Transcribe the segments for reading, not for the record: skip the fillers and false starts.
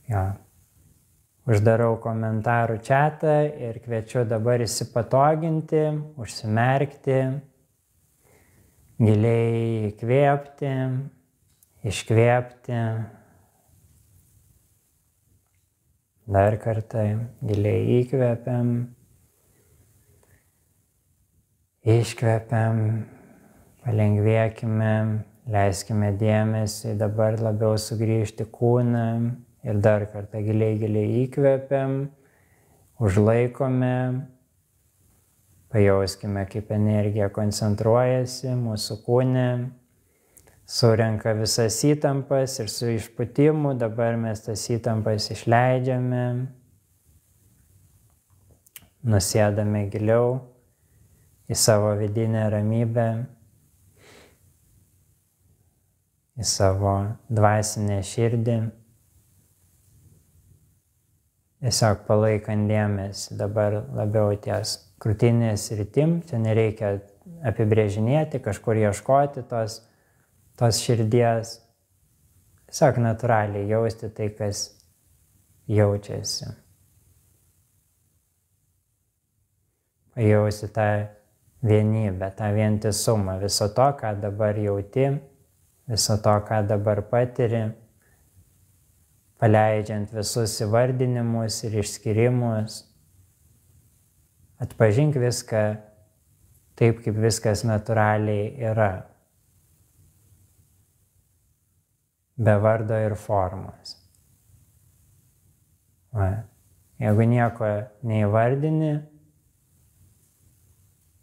Jo. Uždarau komentarų chatą ir kviečiu dabar įsipatoginti, užsimerkti, giliai įkvėpti, iškvėpti. Dar kartą giliai įkvėpiam, iškvėpiam, palengvėkime, leiskime dėmesį dabar labiau sugrįžti kūną. Ir dar kartą giliai įkvėpiam, užlaikome, pajauskime, kaip energija koncentruojasi mūsų kūne, surenka visas įtampas ir su išpūtimu dabar mes tas įtampas išleidžiame, nusėdame giliau į savo vidinę ramybę, į savo dvasinę širdį. Tiesiog palaikant dėmesį dabar labiau ties krūtinės sritim, čia nereikia apibrėžinėti, kažkur ieškoti tos širdies. Tiesiog natūraliai jausti tai, kas jaučiasi. Pajausti tą vienybę, tą vientisumą, viso to, ką dabar jauti, viso to, ką dabar patiri. Paleidžiant visus įvardinimus ir išskirimus, atpažink viską taip, kaip viskas natūraliai yra, be vardo ir formos. Jeigu nieko neįvardini,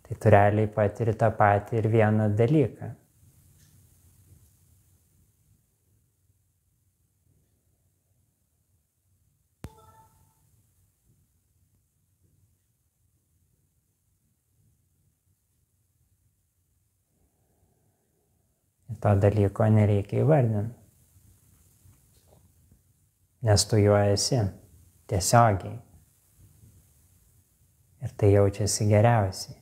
tai tu realiai patiri tą patį ir vieną dalyką. To dalyko nereikia įvardinti, nes tu juo esi tiesiogiai ir tai jaučiasi geriausiai.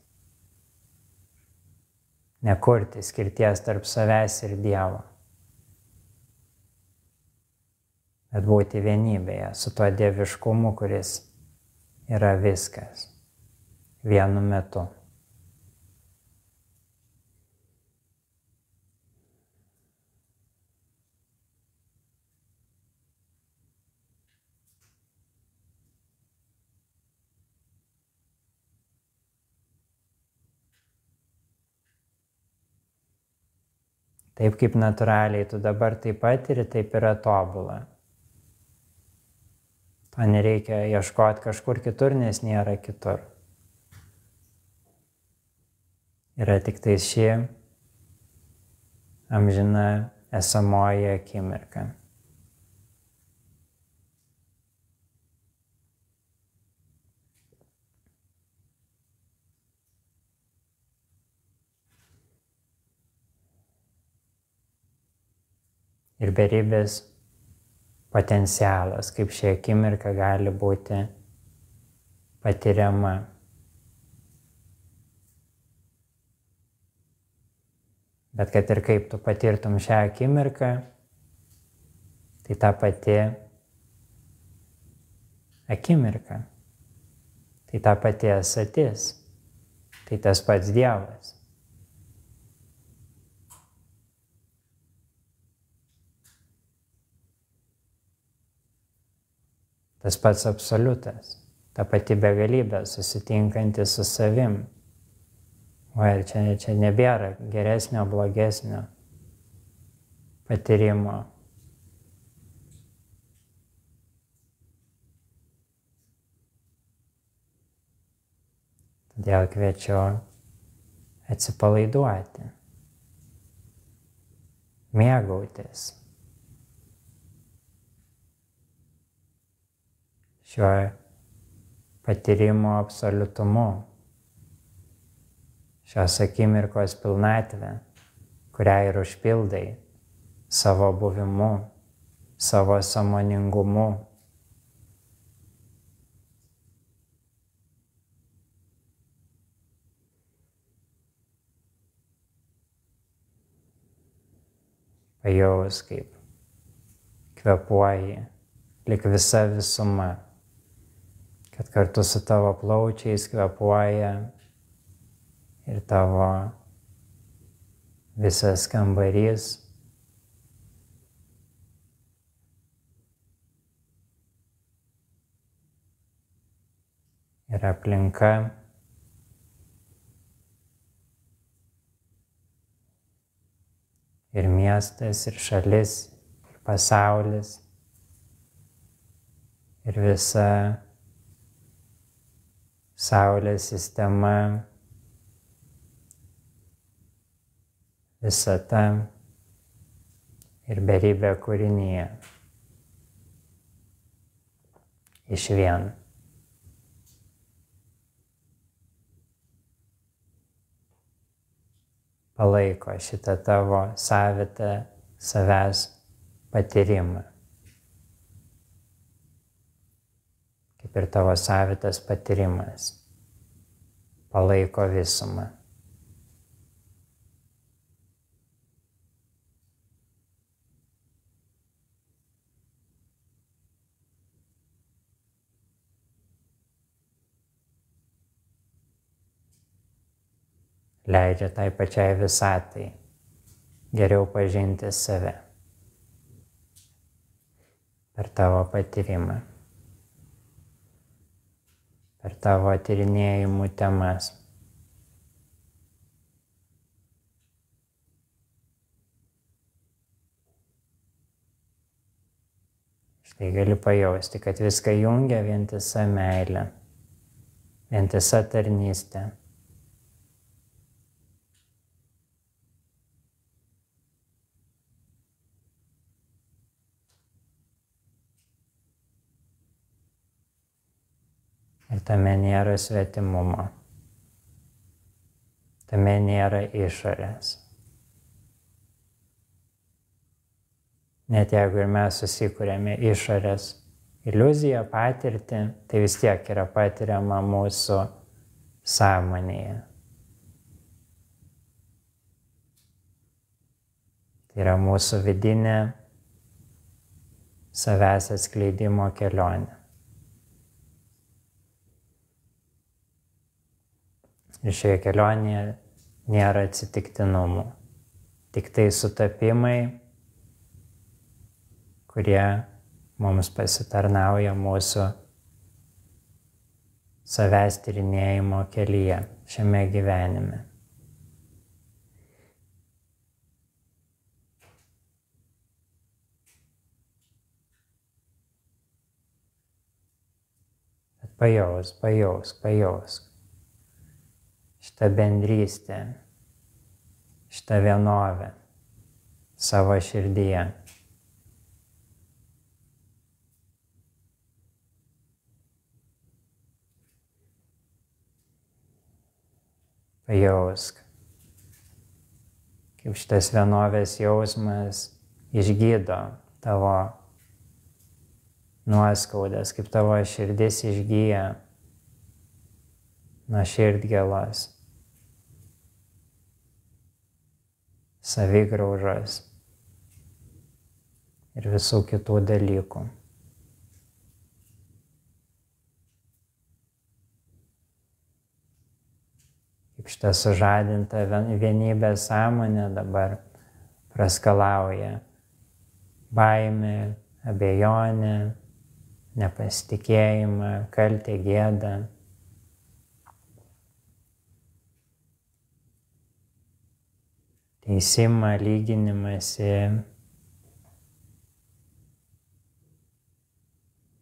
Nekurti skirties tarp savęs ir Dievo, bet būti vienybėje su tuo dieviškumu, kuris yra viskas vienu metu. Taip kaip natūraliai tu dabar tai patiri, taip yra tobula. To nereikia ieškoti kažkur kitur, nes nėra kitur. Yra tik tai ši amžina esamoji akimirka. Ir beribės potencialas, kaip ši akimirka gali būti patiriama. Bet kad ir kaip tu patirtum šią akimirką, tai ta pati akimirka, tai ta pati esatis, tai tas pats Dievas. Tas pats absoliutas, ta pati begalybė susitinkanti su savim. Ir čia nebėra geresnio, blogesnio patyrimo. Todėl kviečiu atsipalaiduoti, mėgautis šiuo patyrimo absoliutumu, šios akimirkos pilnatvę, kurią ir užpildai savo buvimu, savo sąmoningumu. Pajaus, kaip kvėpuoji lyg visa visuma, kad kartu su tavo plaučiais kvėpuoja ir tavo visas kambarys. Ir aplinka. Ir miestas, ir šalis, ir pasaulis, ir visa Saulės sistema, visata ir beribė kūrinyje. Išvien. Palaiko šitą tavo savitą savęs patyrimą. Kaip ir tavo savitas patyrimas. Palaiko visumą. Leidžia tai pačiai visatai geriau pažinti save per tavo patyrimą, per tavo tyrinėjimų temas. Štai gali pajausti, kad viską jungia vientisa meilė, vientisa tarnystė. Ir tame nėra svetimumo, tame nėra išorės. Net jeigu ir mes susikuriame išorės iliuziją, patirtį, tai vis tiek yra patiriama mūsų sąmonėje. Tai yra mūsų vidinė savęs atskleidimo kelionė. Ir šioje kelionėje nėra atsitiktinumų, tik tai sutapimai, kurie mums pasitarnauja mūsų savęs tyrinėjimo kelyje, šiame gyvenime. Bet pajausk. Šitą bendrystę, šitą vienovę savo širdyje. Pajausk, kaip šitas vienovės jausmas išgydo tavo nuoskaudas, kaip tavo širdis išgyja nuo širdgėlos, savigraužos ir visų kitų dalykų. Kaip šitą sužadintą vienybės sąmonę dabar praskalauja baimė, abejonė, nepasitikėjimą, kaltę, gėdą. Teisimą, lyginimąsi,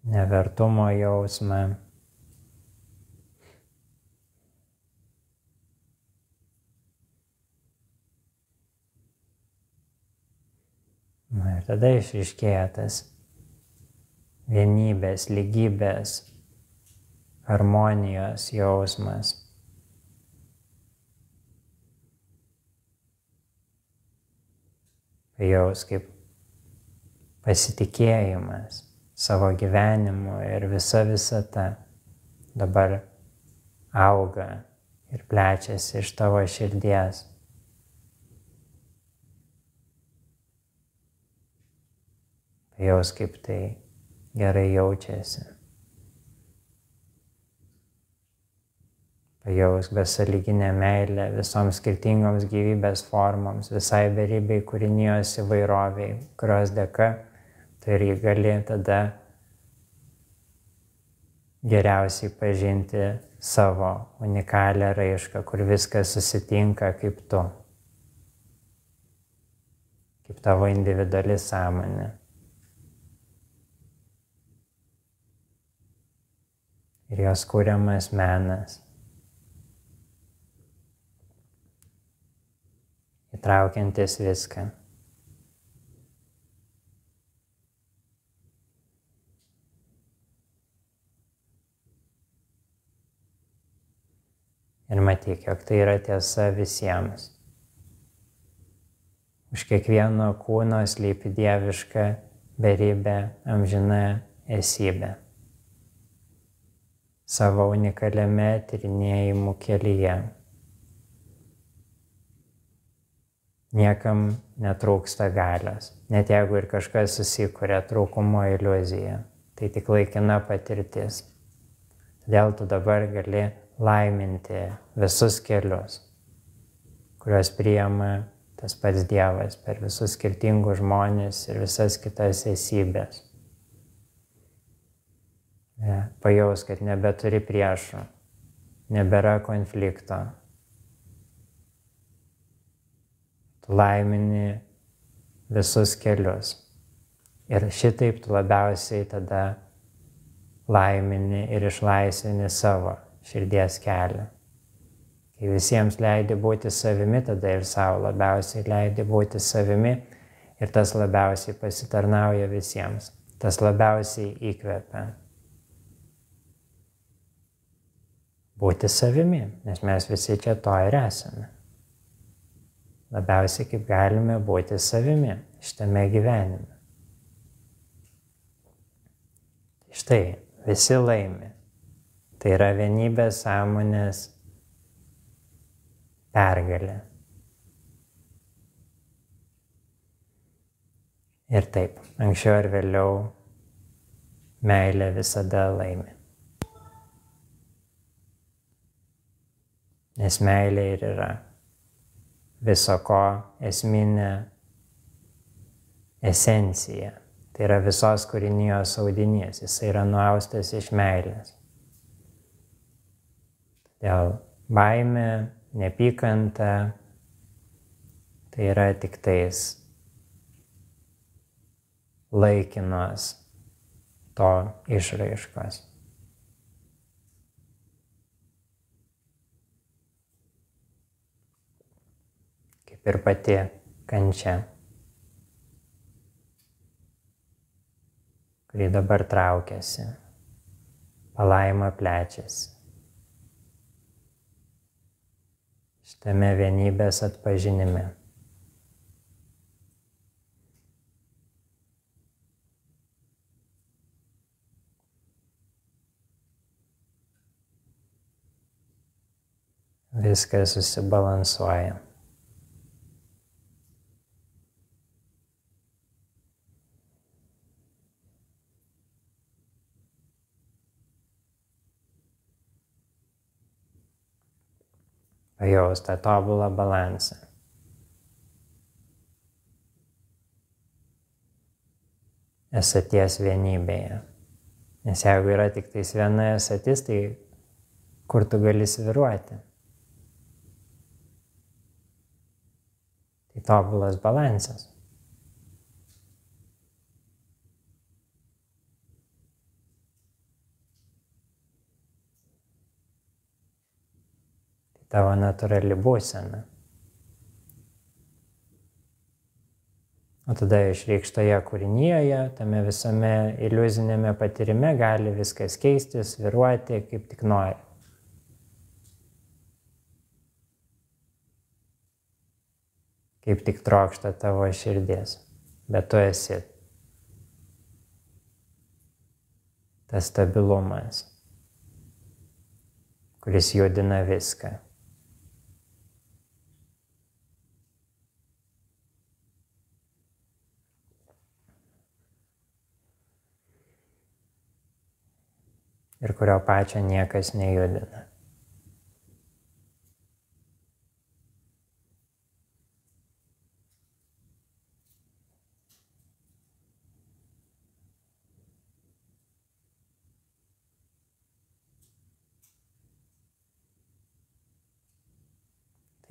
nevertumo jausmą. Ir tada išryškėja tas vienybės, lygybės, harmonijos jausmas. Jaus kaip pasitikėjimas savo gyvenimu ir visa visata dabar auga ir plečiasi iš tavo širdies. Jaus kaip tai gerai jaučiasi. Pajausk besąlyginę meilę visoms skirtingoms gyvybės formoms, visai beribei kūrinijos įvairoviai, kurios dėka tu irgi gali tada geriausiai pažinti savo unikalią raišką, kur viskas susitinka kaip tu, kaip tavo individuali sąmonė. Ir jos kuriamas menas, įtraukiantis viską. Ir matyk, jog tai yra tiesa visiems. Už kiekvieno kūno slypi dieviška, beribė, amžina esybė. Savo unikaliame tyrinėjimų kelyje. Niekam netrūksta galios, net jeigu ir kažkas susikuria trūkumo iliuziją, tai tik laikina patirtis. Todėl tu dabar gali laiminti visus kelius, kuriuos priima tas pats Dievas per visus skirtingus žmones ir visas kitas esybės. Pajaus, kad nebeturi priešų, nebėra konflikto. Tu laimini visus kelius. Ir šitaip tu labiausiai tada laimini ir išlaisvini savo širdies kelią. Kai visiems leidi būti savimi, tada ir savo labiausiai leidi būti savimi ir tas labiausiai pasitarnauja visiems. Tas labiausiai įkvepia. Būti savimi, nes mes visi čia to ir esame. Labiausiai kaip galime būti savimi šitame gyvenime. Štai, visi laimi. Tai yra vienybės sąmonės pergalė. Ir taip, anksčiau ar vėliau meilė visada laimi. Nes meilė ir yra viso ko esminė esencija. Tai yra visos kūrinijos audinys. Jis yra nuaustas iš meilės. Todėl baimė, neapykanta, tai yra tik tais laikinos to išraiškos. Kaip ir pati kančia, kuri dabar traukiasi, palaima plečiasi. Šitame vienybės atpažinime. Viskas susibalansuoja. Pajaus tą tobulą balansą. Esaties vienybėje. Nes jeigu yra tik tais viena esatis, tai kur tu gali svyruoti? Tai tobulas balansas. Tavo natūrali būsena. O tada išreikštoje kūrinyje, tame visame iliuzinėme patyrime gali viskas keistis, svyruoti, kaip tik nori. Kaip tik trokšta tavo širdis. Bet tu esi tas stabilumas, kuris judina viską. ir kurio pačio niekas nejudina.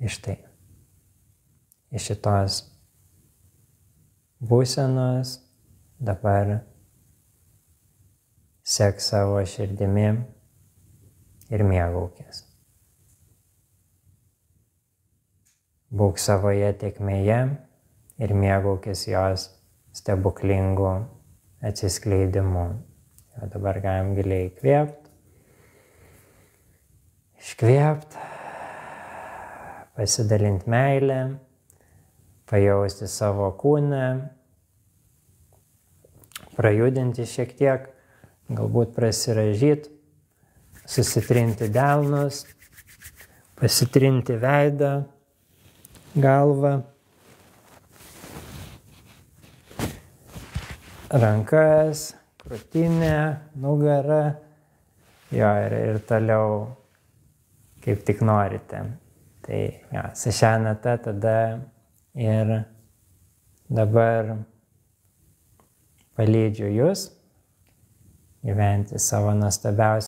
Tai štai, iš šitos būsenos dabar sek savo širdimi ir mėgaukis. Būk savoje tėkmėje ir mėgaukis jos stebuklingu atsiskleidimu. O dabar galim giliai įkvėpti, iškvėpti, pasidalinti meilę, pajausti savo kūną, prajudinti šiek tiek, galbūt prasirąžyti, susitrinti delnus, pasitrinti veidą, galvą, rankas, krūtinę, nugarą, jo, ir toliau kaip tik norite. Tai jo, su šia nata tada ir dabar palydžiu jūs gyventi savo nuostabiausią